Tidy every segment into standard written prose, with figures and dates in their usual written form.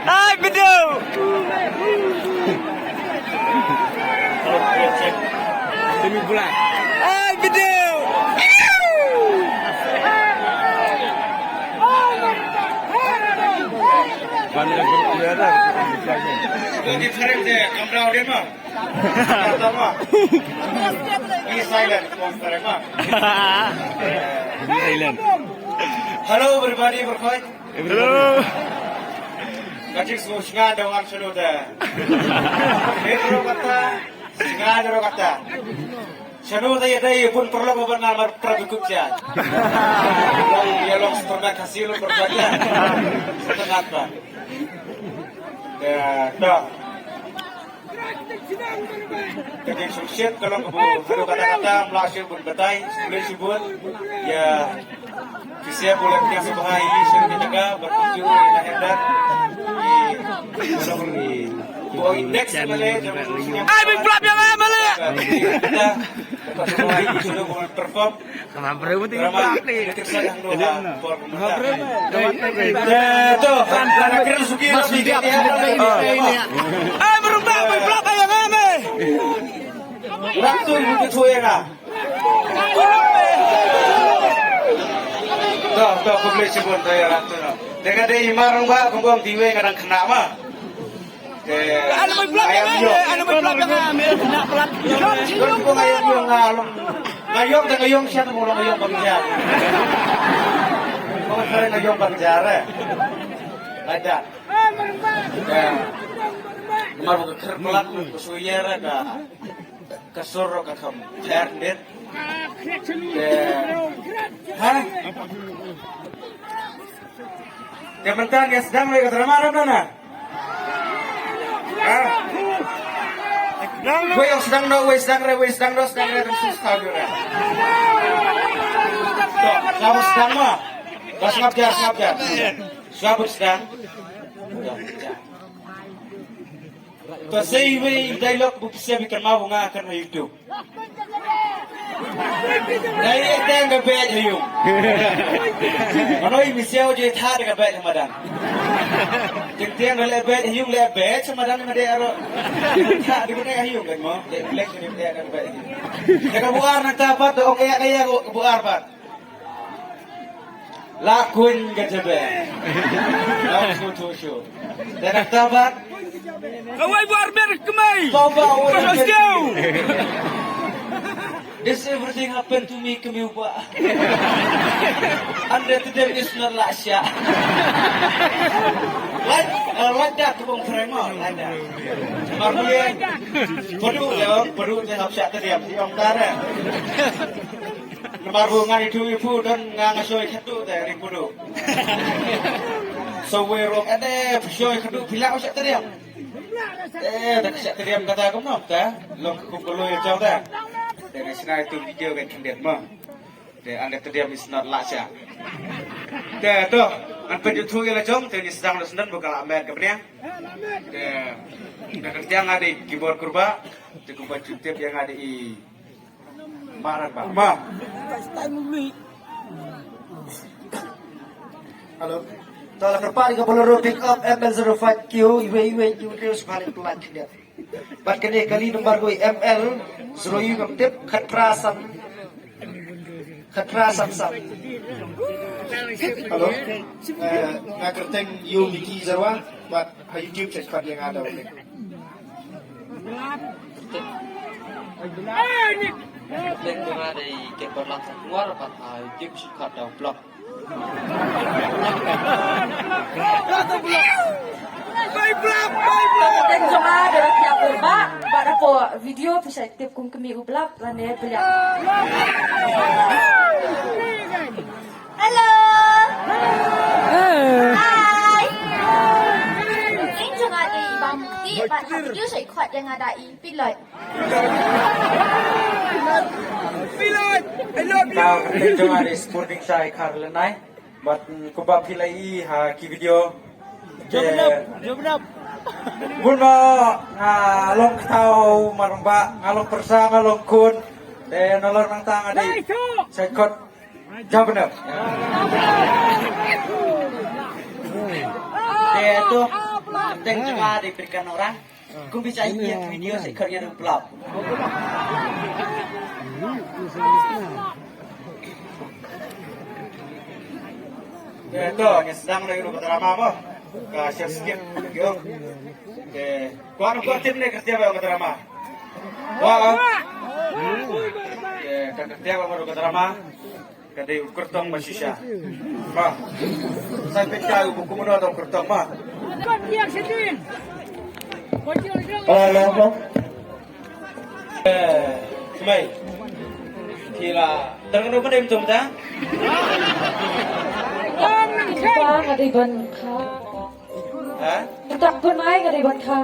Ay, betul. Demi bulan. Ay, betul. Bandar berkeliaran. Ini sering je, kamera dia mah. Kata mah. Be silent, kamera mah. Be silent. Hello everybody, berkait. Hello. Kacik semua singa dengan seluda. Metro kata, singa ada kata. Seluda ya pun perlu benar berbukuk ya. Dia long setengah kasih lo berbeda. Setengah apa? Dah. Kacik sukses kalau kamu kata-kata melasih berbetai sebelum sebut ya. Bisa boleh punya sebuah ini sudah dijaga berkunjung di Nahdar di Boy Index boleh Ay, big flop yang mali. kita semua ini sudah mau perform Kenapa berhubung drama detik sayang doa tuh akhirnya suki lebih Ay, berubah big flop yang mali. waktu butuh cuy lah Tuh, aku beli sebut saya ratu. Dengan dia imarang ba, kumbang diwe ngarang kena mah. Ano may flop yang mali? Ano may flop yang mali? Kena flop. Kan ko ngayon yung ngalong. Ngayong na ngayong siya tumulong ngayong pagjar. Kung kare ngayong pagjar eh. Ada. Mar mo kerpelat mo kusuyera ka. Kasuro ka kam. Terdit. Hah? Kementan ya sedang mereka drama mana? Gue yang sedang susah juga. Tuh, kamu sedang mah? Gak sengap jar. Siapa sedang? Tuh, saya dialog bisa bikin mau nggak akan YouTube. Đây đang gặp bè thì dùng mà nói mình xeo chơi tha để gặp bè mà đàn chừng tiếng nó lại bè thì dùng lại bè cho mà đàn mà đẻ rồi tha đi cái này dùng cái mà để lek cái đẻ đàn bè để cái buar nak dapat oke kayak buar pak lakuin cái bè langsung tuh dan nak dapat Kawai buar berkemai. coba Terus jauh. This everything happened to me, Kamiuba. And today is not last year. Like that, Kubong Prema, like that. Marmulian, Peru, they have shut the dam, the Omtara. Marbungan itu ibu dan ngangasoi kadu dari Peru. So we rock at the shoy kadu pilau shut the dam. Tak shut the dam kata kamu nak tak? Long kumpul yang jauh tak? Dari sana itu video kan kendet mah. Dan anda terdiam is not laca. Dan tu, anpa jutu yang lajong, tu ni sedang lusunan bukan amer kemudian. Dan yang ada di keyboard kurba, cukup cukup yang ada di marat bah. Ma. Halo. Tolong kerpari ke Bolero pick up ML05Q, iwe terus balik pelan tidak. Bat kali nomor gue ML suruh yuk tip kekerasan sam. Halo, ngakerteng you Miki Zarwa, buat YouTube cepat yang ada ini. Lên của nga thì kẹp vào làm sạch quá rồi bạn chip khát đầu blog Dan cuma ada tiap kurba, pada po video bisa tiap kum kami ublap, lane beli. Halo. Hai. Ini cuma ada bang Mukti, pada video saya ikut yang ada pilot. Now, kita ada sporting saya Karlenai, buat kubah pilai ki video. Jawab. Guna ngalong tau maramba ngalong persa ngalong kun dan nolor nang tang ada sekot jawab benar. Dia tu penting juga diberikan orang. Kau bisa lihat video seekornya yang pelap. Dia tu yang sedang dari rumah drama apa? Kasih sikit, yo. Kau tim ni kerja apa drama? Wah, kerja apa drama? Kadai ukurtong masisya. Mah, sampai tahu buku mana tahu ukurtong mah. Halo. Mai. Kira terkenal pada yang cuma dah. Ba nga di ban ka. Hah? Tak pun ay nga di ban ka.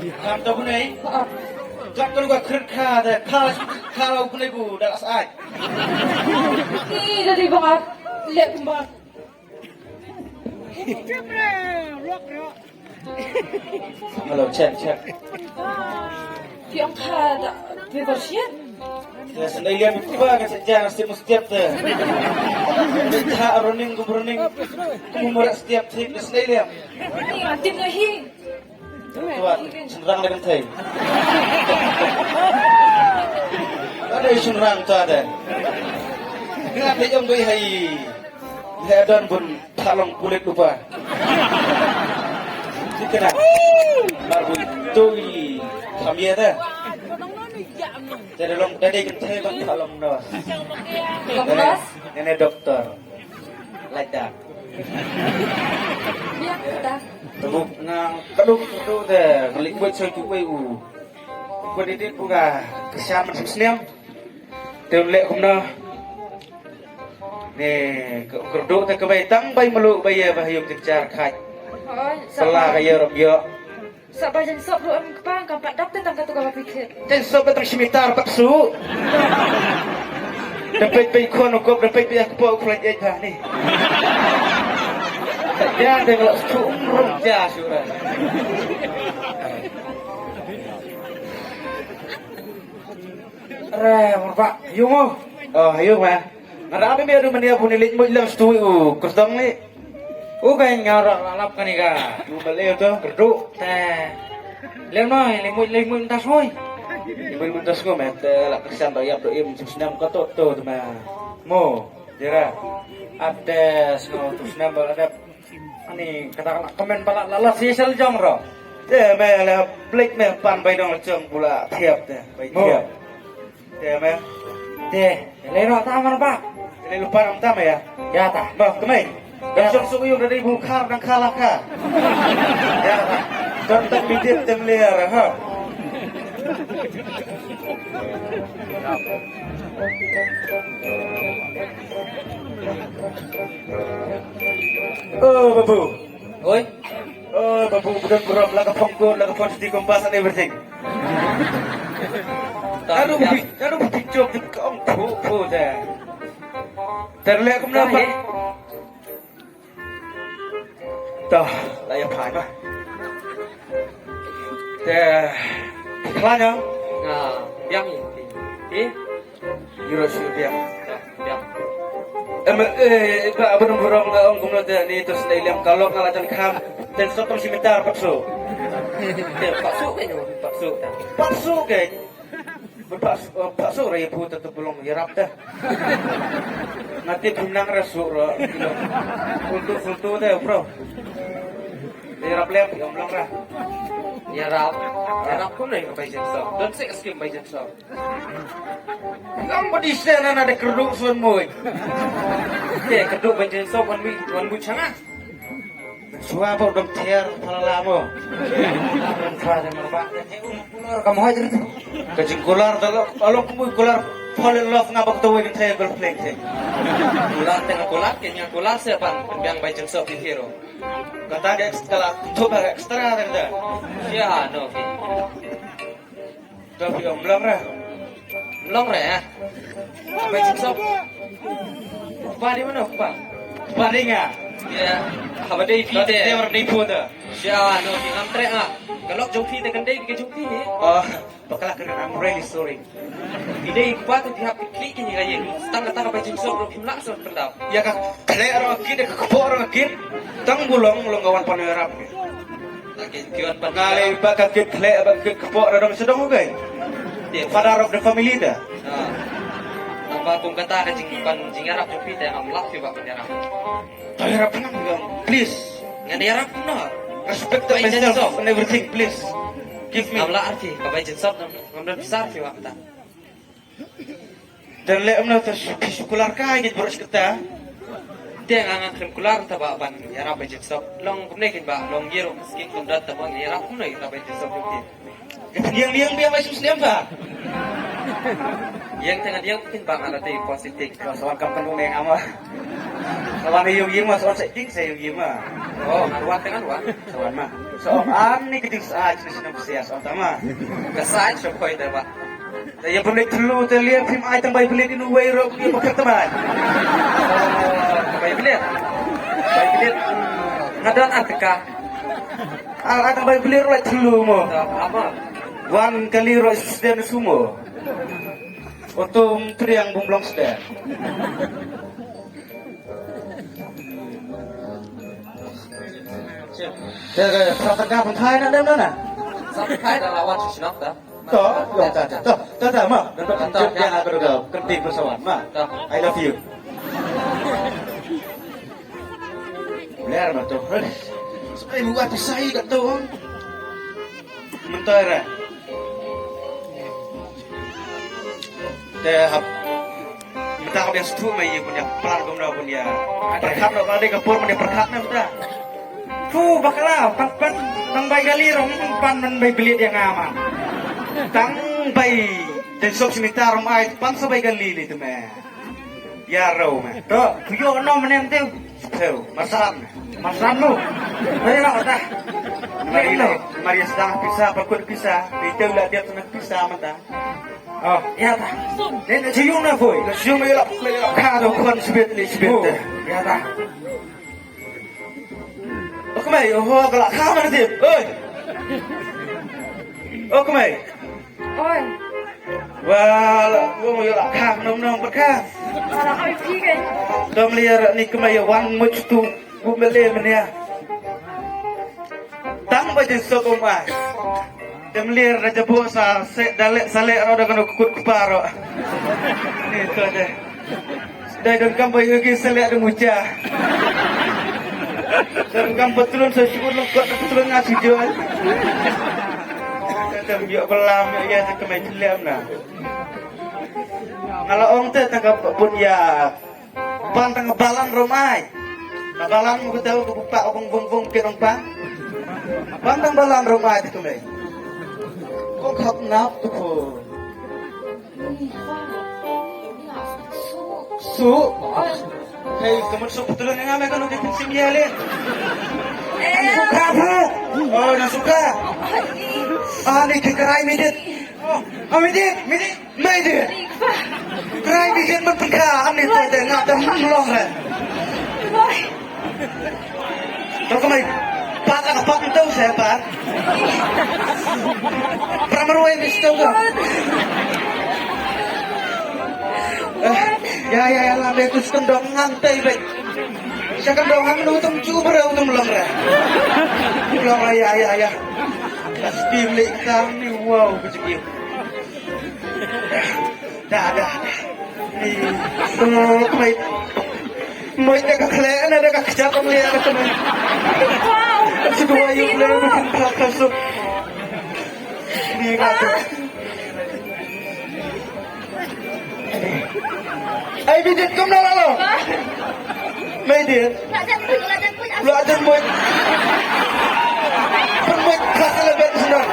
Kamu tahu pun ni? Ba. Jak kalau gak kerja dah, kalau pun ibu dah asal. Ni dari bang lek ba. Halo, cek. Yang ka da bebersian. Ya, sendiri lihat itu kan sejak setiap tu. Tak running, kumur setiap sendiri lihat. Ni atim na hi. Tuan, senang dengan tay. Ada senang tu ada. Kenapa yang doi hai? Hedan pun thalong kulit lupa. Sikena. Baru doi kami ada. Jadi long tadi kita bang thalong no. Lepas. Nenek doktor. Like that. Biar kita. Tebuk ngang keduk deh ngelik buat saya cukup u. Buat ini buka kesamaan sebenarnya. Terlek kumna. Nih keduk tak kebaitang bay meluk bay bahayum kejar kai. Salah kaya robyo. Sa bajan sok ruan kepang kampak dokter tangka tukang pikir. Dan sobat tang simitar paksu. Dapat bay kono kop dapat bay aku pau kulan jah ni. Jangan dengar umrum jah surah. Pak, yungo. Oh, yung mah. Nara apa biar mana pun ilik mo ilang stui kertong ni. Kaya ngarak lalap kan ika. Balik tu kerdu. Lem no, limu tas hoy. Limu tas ko mah. Lak kesan doyap doim senam kotor tu mah. Mo, jera. Update no tu senam ada. Ani kata komen balak lalas sisal jong ro. Meh lah blik meh pan bay dong jong pula tiap teh. Bay tiap. Meh. Leno taman pak. Ini lupa orang tamu ya. Ya tak. Bah kemai. Besok suku dari bukar dan kalaka. Ya tak. Contoh bidit temliar ha. Oh babu. Oi. Oh babu bukan beram laga pongkor laga pon di kompas and everything. Aduh picok di kong pu dah. Terlihat kenapa? Dah, layak pai mah. Kelanya. Nah, yang ini. Eurosu dia. Yang. Pak abang burung orang kumno ni terus nailam kalau ngalajan kam dan sotong simitar paksu. Paksu ke? Paksu raya putar tu belum yarap dah. Nanti punang rasuk ro. Fultu dah bro. Yarap lem yang lah. Yarap pun ni ke bajan sok. Don't say skim bajan sok. Kamu di sana ada kerduk semua. Keduk bajan sok wan bu changa. Suapa udah tiar pala lama. Pada merbak. Kamu hajar tu. Kecil kular kalau kamu kular fall in love ngabak tu ini saya girlfriend saya. Kular tengah kular, kenya kular siapa? Yang bajan sok di hero. Kata dia kalau coba ekstra ada. Ya, no. Tapi om belum lah. Long re. Bajan sok. Padi mana pak? Padi ngah. Ya, apa deh Dia pite? orang nipu tu. Siapa no di ngamtre ah? Kalau jauh pite kan deh ke jauh pite. Oh, bakal kena I'm really sorry. Ide ipa tu pihak klik ini kaya tangga-tangga baju sok ro kimla sok pendap. Ya kak, kale orang kid, kepo orang kid. Tang bulong longawan panerap. Lagi kian pan Kali bakal kid kale bakal kepo orang sedang okay. dia Father of the family dah. Apa kung kata kan jing Arab jauh pite ngam lak sih pak penjarap. Panerap nang bilang, please Ngan dia Arab no. respect to myself and everything, please. Give me. Ngam lak arti kabai jin sok ngam dan besar sih pak ta. Dan lek mana tersekular kaya gitu beros kita. Dia ngang krim kular ta ba ban Arab baju sok long kum nekin ba long giro skin kum dat ta bang Arab kum nei kabai jin sok jauh pite. Liang dia masih Muslim tak? Yang tengah dia mungkin bang ada teh positif. Soal kapan kau yang ama? Soal yung mas soal setting saya yung mah. Oh, ruang tengah ruang. Soal mah. Soal ni keting saaj ni sinang siya soal tama. Kesal syukoi dah pak. Yang pernah dulu terlihat film ay tambay beli di Nuway Rock dia bakal teman. Baik bilir. Baik bilir. Ngadon artika. Ay tambay beli rock dulu mo. Apa? Wan kali rock sedang sumo. Otong triang bumblong sedang. Jaga pertengah pentai nak dem mana? Sampai kai dah lawan Shinok dah. Toh, toh, mah. Dan berkantor yang aku udah kerti pesawat mah. I love you. Benar mah tuh. Sebenarnya buat pisai kat tu. Mentara. Dah minta kau yang setu mai punya pelan kau dah punya. Perkat dah kalau dia kapur punya perkat dah sudah. Fuh bakalah pan nang bay gali rong pan nan bay belit yang aman. Tang bay dan sok sinita rom ay pan sa bay gali ni tu meh. Ya raw meh. To kuyo no menem tu. Tuh masaran lu. Bay nak dah. Mari sedang pisah berkut pisah. Itu lah dia tengah pisah mata. Oh, ya dah. Dan cium na boy. Cium melak kado kon sebet. Ya dah. Oke mai, kalau kamu nanti, oi. Oke mai. Oi, Wah, gua mau yuk kang nom berkah. salah kami pergi kan? Dom liar ni kemai wan much tu, gua beli mana? Tang baju sokoma. Dom liar raja bosa, dalek salek ada kena kukut kuparo. Ni tu ada. Dah dom kampai lagi salek ada mucah. Dan kamu betul saya syukur lupa betul ngasih jual. Kita biar pelam ya saya kemai jelam nah. Kalau orang tu tangkap pun ya pantang balan romai. Balan aku tahu aku buka bong kirong pang. Pantang balan romai itu kemai. Kok kau nap tu ko? Su. Hei, kamu betul yang ngamen kalau dia pensim yalin. Suka bu. Oh, nak suka. Ni kerai midit. Oh, midit. Kerai midit berpengkaan ni tu tengah termulong kan. Kau kemai patah apa tahu saya pak. Prameruai mesti tahu kan. Ya, lambe kus kendong ngantai baik. Saya kendong ang nutung cuba utung belum lah. Belum lah ya. Pasti beli kami wow kecil. Dah. Ni baik. Mau jaga kalian ada kejar melihat teman. Kedua yuk boleh bikin kasut. Ni kata. Ay, bidit kom na lalo. May dit. Lu ajan mo. Permit kelas 11 sudah.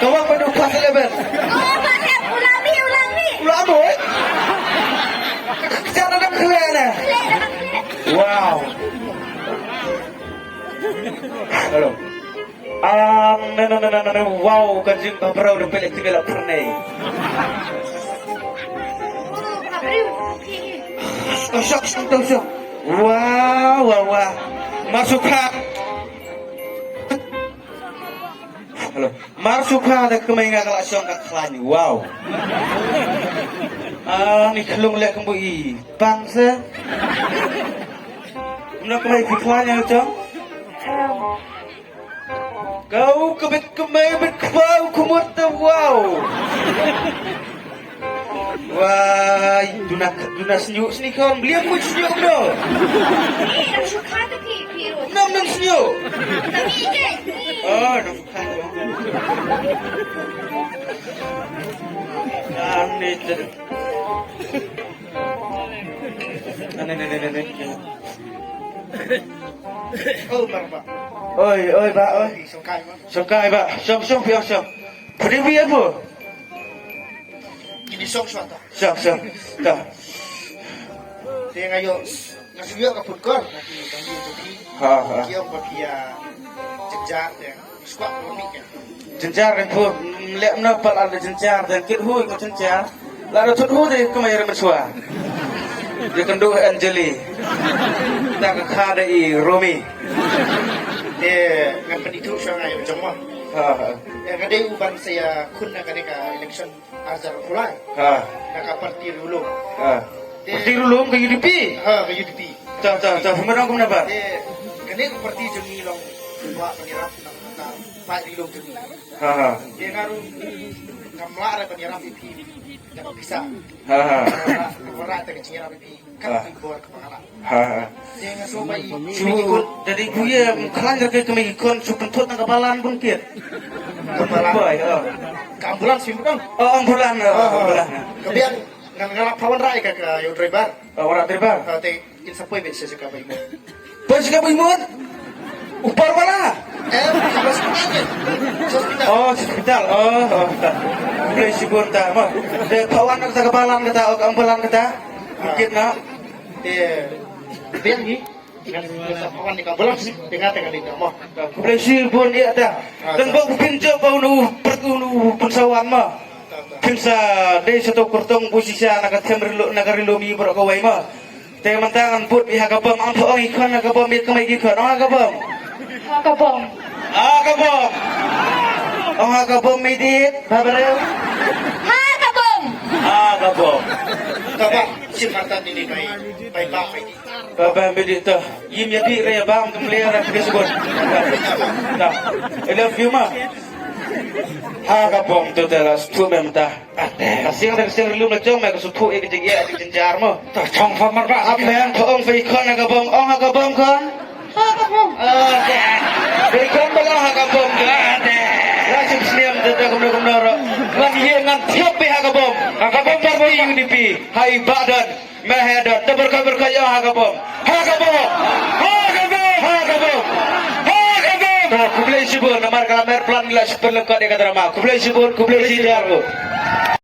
Kau apa duk kelas 11? Ulangi. Ulamo. Cara nak kalian eh. Wow. Halo. No. Wow, kanjing babrau udah pelik tinggal pernah. Syok. Wah. Masuk hak. Halo. Masuk hak dah kemaingan kalau syok kat kelan. Wow. Ni kelung lek kembui. Bangsa. Mana kemain kelan yang cong? Kau kemain berkebau kumut wow. Wah, duna senyuk sini kawan. Beli apa senyuk bro? Ni nak suka tu piru. Nam senyuk. Tapi ikan ni. Oh, nak suka tu. Ni tu. Nenek. Oh, Pak. Oi, Pak. Sungkai, Pak. Sungkai, Pak. Syok. Pergi apa? Ini sok suatu. Syok. Dah. Dia ngayo ngasih dia ke food court. Ha. Dia bagia jejak ya. Squat komik ya. Jenjar kan pun lek menapal ada jenjar dan kit hui ko jenjar. Lalu tut hui deh kemarin mersua. Dia kenduh Anjali. Tak kada I Romi. Dia ngapain itu sangai macam mana? Ha. Yang ada uban saya kun nak ada election azar mulai. Ha. Nak parti dulu. Parti dulu ke UDP. Ha, ke UDP. Tak. Pemenang ko menapa? Dia kena parti jemi long buat penyerap nak Pak di long jemi. Ha. Dia ngaru ngamla ada penyerap IP. Nak bisa. Ha. Orang tak penyerap IP. Kan buat kepala. Ha. Dia ngasuh bayi. Cu dari buya kelan ke kami kon cu pentut nang kapalan pun kit. Kepala. Boy. Ambulans sih bukan? Oh, ambulan. Kemudian nang pawan rai ke yo driver. Orang terbar. Te kinsa poy bet sa kabay mo. Bos ka imut. Upar wala. Sa hospital. Sa hospital. Oh, hospital. Oh. Boleh sibur ta mo. De kawan sa kapalan kata o ambulan kata. Bukit na. Dia ni dengan sa pawan ni ambulans dengan tengah dito mo. Boleh sibur dia ta. Dan bau pinjo bau nu pertunu pensawan mo. Kinsa de satu kurtong posisi anak nagarilo mi bro kawai mo. Te mantangan put iha kabam ang poong ikon nakabam mi kamay ikon. Ang kabam. Kabong. Kabam. Ang kabam mi dit. Babarel. Kabong. Kabam. Taba si mata ni bay ba kay di. Baba mi dit to. Yim ya di re bam kumlera kesubot. I love you ma. Kabam to telas tu memta. Kasing lu macam mai kusutu e kejegi adik jenjar mo. Chong famar ba ambean poong fe ikon kabam. Ang kabam kan. Kabam. Ikon bala kabam kan. Langsung seniam tanda kumno. Lan ye ngan tiap be kabam. Kabam parbi UDP. Hai badan mehedat berkah ya kabam. Kabam. Kublai sibur nomor kamera plan bila super lengkap dia kata nama. Kublai sibur, kublai sidiargo.